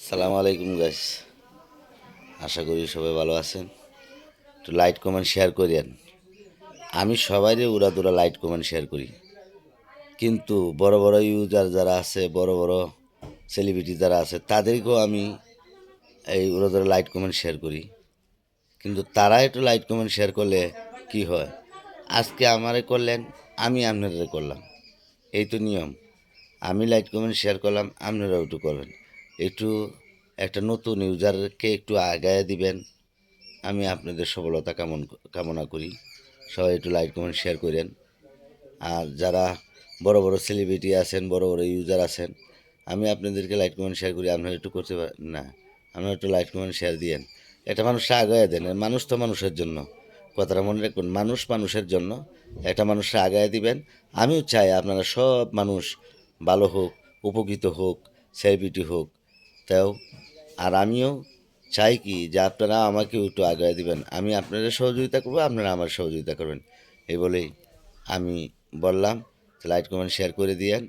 সালামু আলাইকুম গাইস, আশা করি সবাই ভালো আছেন। তো লাইক কমেন্ট শেয়ার করেন। আমি সবাইরে উড়াদুরা লাইক কমেন্ট শেয়ার করি, কিন্তু বড় বড় ইউজার যারা আছে, বড় বড় সেলিব্রিটি যারা আছে, তাদেরকেও আমি এই উড়াদুরা লাইক কমেন্ট শেয়ার করি। কিন্তু তারা একটু লাইক কমেন্ট শেয়ার করলে কি হয়? আজকে আমারে করলেন, আমি আপনাদের করলাম, এই তো নিয়ম। আমি লাইক কমেন্ট শেয়ার করলাম, আপনারাও একটু করবেন। একটু একটা নতুন ইউজারকে একটু আগায় দিবেন। আমি আপনাদের সফলতা কামনা করি। সবাই একটু লাইক কমেন্ট শেয়ার করেন। আর যারা বড় বড় সেলিব্রিটি আছেন, বড় বড় ইউজার আছেন, আমি আপনাদেরকে লাইক কমেন্ট শেয়ার করি, আপনারা একটু করতে পারেন না? আপনারা একটু লাইক কমেন্ট শেয়ার দিয়েন। একটা মানুষকে আগায় দেন। মানুষ তো মানুষের জন্য, কথাটা মনে রাখবেন, মানুষ মানুষের জন্য। একটা মানুষকে আগায় দিবেন। আমিও চাই আপনারা সব মানুষ ভালো হোক, উপকৃত হোক, সেলিব্রিটি হোক। তাও আর আমিও চাই কি যে আপনারা আমাকেও একটু আগায় দিবেন। আমি আপনাদের সহযোগিতা করবো, আপনারা আমার সহযোগিতা করবেন। এই বলেই আমি বললাম, লাইক কমেন্ট শেয়ার করে দিয়েন।